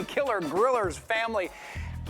Killer Grillers family.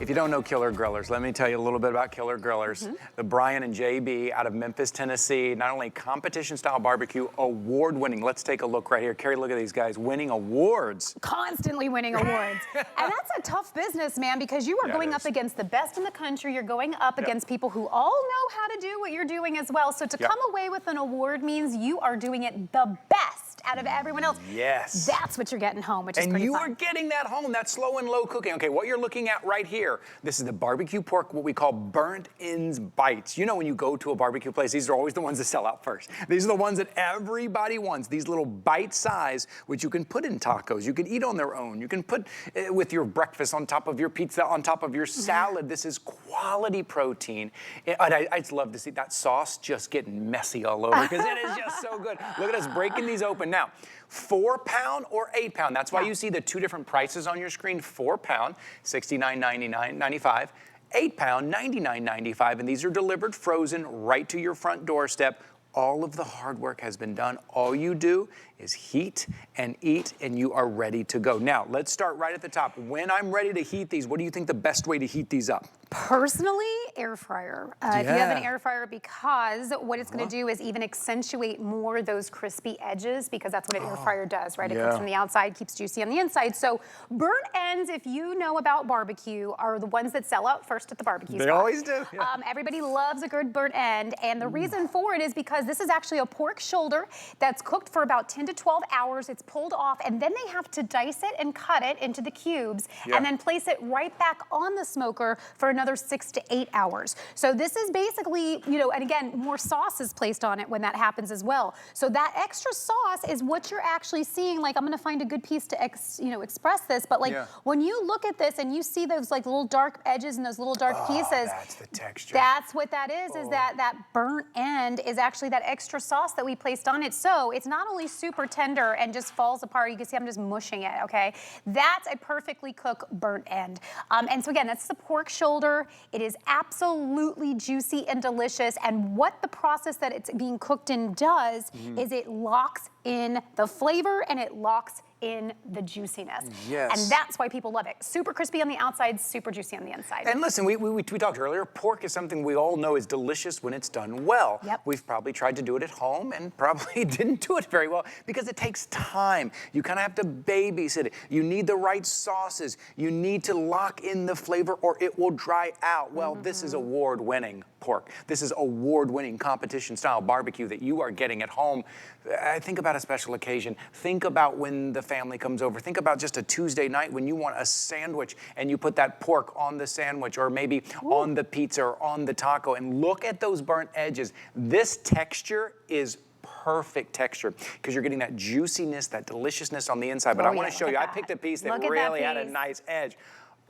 If you don't know Killer Grillers, let me tell you a little bit about Killer Grillers. The Brian and JB out of Memphis, Tennessee, not only competition-style barbecue, award-winning. Let's take a look right here. Carrie, look at these guys winning awards. Constantly winning awards. And that's a tough business, man, because you are going up against the best in the country. You're going up against people who all know how to do what you're doing as well. So to come away with an award means you are doing it the best out of everyone else. Yes. That's what you're getting home, which is pretty fun. And you are getting that home, that slow and low cooking. Okay, what you're looking at right here, this is the barbecue pork, what we call burnt ends bites. You know when you go to a barbecue place, these are always the ones that sell out first. These are the ones that everybody wants. These little bite size, which you can put in tacos, you can eat on their own, you can put with your breakfast on top of your pizza, on top of your salad. This is quality protein. I just love to see that sauce just getting messy all over because it is just so good. Look at us breaking these open. Now, 4-pound or 8-pound. That's why you see the two different prices on your screen. 4-pound, $69.95. 8-pound, $99.95. And these are delivered frozen right to your front doorstep. All of the hard work has been done. All you do is heat and eat, and you are ready to go. Now, let's start right at the top. When I'm ready to heat these, what do you think the best way to heat these up? Personally, air fryer. If you have an air fryer, because what it's going to do is even accentuate more those crispy edges, because that's what an air fryer does, right? It cooks from the outside, keeps juicy on the inside. So burnt ends, if you know about barbecue, are the ones that sell out first at the barbecue spot. They always do. Everybody loves a good burnt end, and the reason for it is because this is actually a pork shoulder that's cooked for about 10 to 12 hours. It's pulled off, and then they have to dice it and cut it into the cubes, and then place it right back on the smoker for another 6 to 8 hours. So this is basically, you know, and again, more sauce is placed on it when that happens as well. So that extra sauce is what you're actually seeing. Like, I'm gonna find a good piece to express this, but like when you look at this and you see those like little dark edges and those little dark pieces, that's the texture. That's what that is that burnt end is actually that extra sauce that we placed on it. So it's not only super tender and just falls apart. You can see I'm just mushing it, okay? That's a perfectly cooked burnt end. And so again, that's the pork shoulder. It is absolutely juicy and delicious. And what the process that it's being cooked in does is it locks in the flavor and it locks in the juiciness. Yes. And that's why people love it. Super crispy on the outside, super juicy on the inside. And listen, we talked earlier, pork is something we all know is delicious when it's done well. We've probably tried to do it at home and probably didn't do it very well because it takes time. You kind of have to babysit it. You need the right sauces. You need to lock in the flavor or it will dry out. Well, this is award-winning pork. This is award-winning competition-style barbecue that you are getting at home. Think about a special occasion. Think about when the family comes over. Think about just a Tuesday night when you want a sandwich and you put that pork on the sandwich or maybe on the pizza or on the taco and look at those burnt edges. This texture is perfect texture because you're getting that juiciness, that deliciousness on the inside. But I want to show you, I picked a piece that really had a nice edge.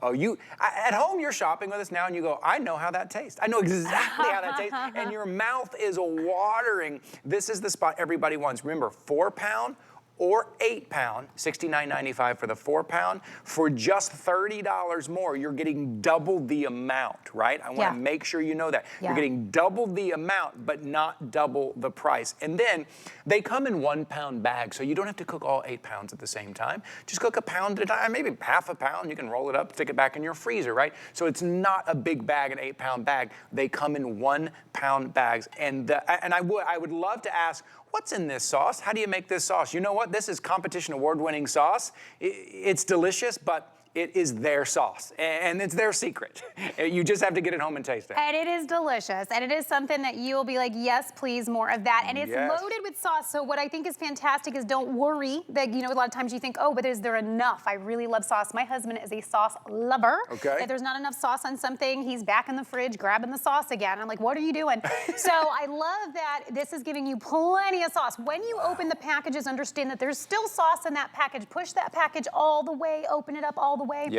Oh, at home, you're shopping with us now and you go, I know how that tastes. I know exactly how that tastes. And your mouth is watering. This is the spot everybody wants. Remember, 4-pound or 8-pound, $69.95 for the 4-pound. For just $30 more, you're getting double the amount, right? I want to make sure you know that. You're getting double the amount, but not double the price. And then they come in 1-pound bags, so you don't have to cook all 8 pounds at the same time. Just cook a pound at a time, maybe half a pound. You can roll it up, stick it back in your freezer, right? So it's not a big bag, an 8-pound bag. They come in 1-pound bags. And I would love to ask, what's in this sauce? How do you make this sauce? You know what? This is competition award-winning sauce. It's delicious, but it is their sauce, and it's their secret. You just have to get it home and taste it. And it is delicious, and it is something that you'll be like, yes, please, more of that. And it's loaded with sauce, so what I think is fantastic is don't worry that, you know, a lot of times you think, oh, but is there enough? I really love sauce. My husband is a sauce lover. Okay. If there's not enough sauce on something, he's back in the fridge grabbing the sauce again. I'm like, what are you doing? So I love that this is giving you plenty of sauce. When you open the packages, understand that there's still sauce in that package. Push that package all the way, open it up all the way.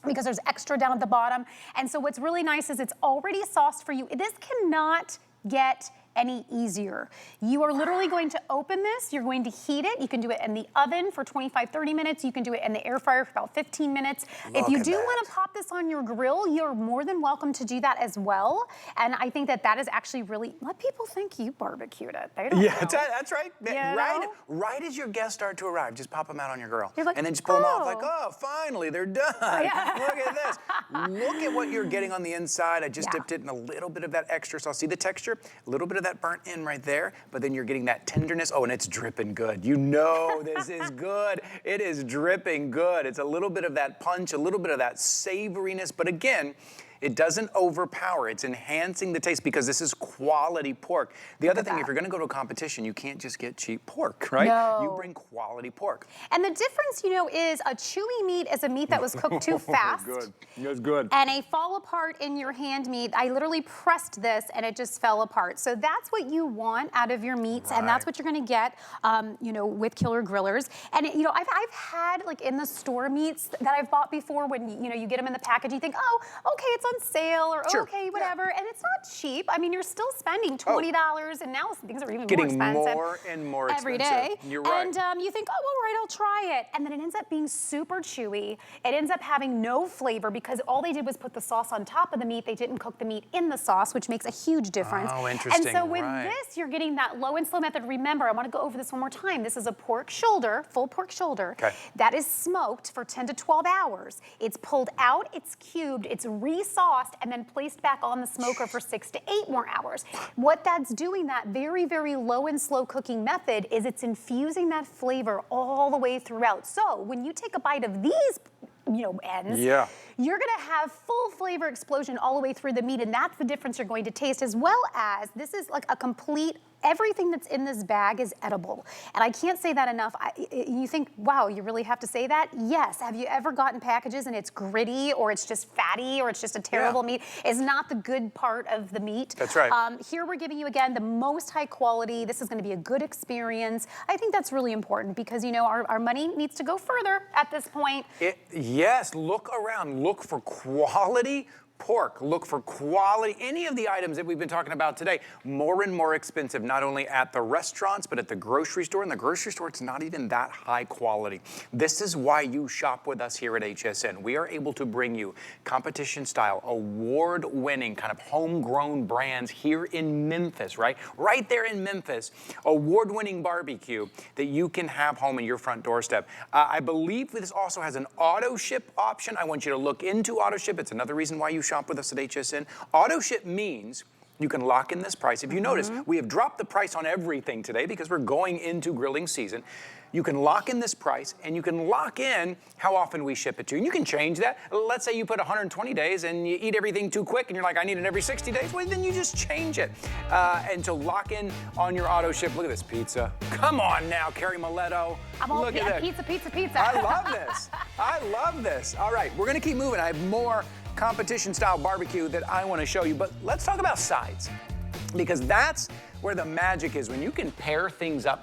Because there's extra down at the bottom. And so what's really nice is it's already sauced for you. This cannot get any easier. You are literally going to open this, you're going to heat it. You can do it in the oven for 25, 30 minutes. You can do it in the air fryer for about 15 minutes. If you do want to pop this on your grill, you're more than welcome to do that as well. And I think that that is actually really, let people think you barbecued it. They don't know. That's right. Right as your guests start to arrive, just pop them out on your grill. Like, and then just pull them off like, oh, finally, they're done. Yeah. Look at this. Look at what you're getting on the inside. I just dipped it in a little bit of that extra sauce. See the texture? A little bit of that burnt in right there, but then you're getting that tenderness. Oh, and it's dripping good. You know this is good. It is dripping good. It's a little bit of that punch, a little bit of that savoriness, but again, it doesn't overpower. It's enhancing the taste because this is quality pork. The other thing, if you're gonna go to a competition, you can't just get cheap pork, right? No. You bring quality pork. And the difference, you know, is a chewy meat is a meat that was cooked too fast. Good. That's good. And a fall apart in your hand meat, I literally pressed this and it just fell apart. So that's what you want out of your meats, and that's what you're gonna get, you know, with Killer Grillers. And you know, I've had like in the store meats that I've bought before when you know you get them in the package, you think, oh, okay, it's on sale or okay, whatever, and it's not cheap. I mean, you're still spending $20, and now things are even more expensive. Getting more and more every expensive. day. You're right. And you think, oh, all right, I'll try it, and then it ends up being super chewy. It ends up having no flavor because all they did was put the sauce on top of the meat. They didn't cook the meat in the sauce, which makes a huge difference. Oh, interesting. And so with this, you're getting that low and slow method. Remember, I want to go over this one more time. This is a pork shoulder, full pork shoulder, that is smoked for 10 to 12 hours. It's pulled out, it's cubed, it's re-sauced, and then placed back on the smoker for 6 to 8 more hours. What that's doing, that very, very low and slow cooking method, is it's infusing that flavor all the way throughout. So when you take a bite of these, you know, ends, you're gonna have full flavor explosion all the way through the meat, and that's the difference you're going to taste, as well as this is like a complete, everything that's in this bag is edible. And I can't say that enough. You think, wow, you really have to say that? Yes. Have you ever gotten packages and it's gritty or it's just fatty or it's just a terrible meat? It's not the good part of the meat. That's right. Here we're giving you, again, the most high quality. This is gonna be a good experience. I think that's really important because, you know, our money needs to go further at this point. Yes, look around. Look for quality pork. Look for quality. Any of the items that we've been talking about today, more and more expensive, not only at the restaurants, but at the grocery store. In the grocery store, it's not even that high quality. This is why you shop with us here at HSN. We are able to bring you competition-style, award-winning, kind of homegrown brands here in Memphis, right? Right there in Memphis, award-winning barbecue that you can have home in your front doorstep. I believe this also has an auto ship option. I want you to look into auto ship. It's another reason why you shop with us at HSN. Auto ship means you can lock in this price. If you notice, we have dropped the price on everything today because we're going into grilling season. You can lock in this price and you can lock in how often we ship it to you. And you can change that. Let's say you put 120 days and you eat everything too quick and you're like, I need it every 60 days. Well, then you just change it. And to lock in on your auto ship, look at this pizza. Come on now, Carrie Miletto. Look at that. Pizza. I love this. I love this. All right, we're gonna keep moving. I have more competition style barbecue that I want to show you, but let's talk about sides, because that's where the magic is, when you can pair things up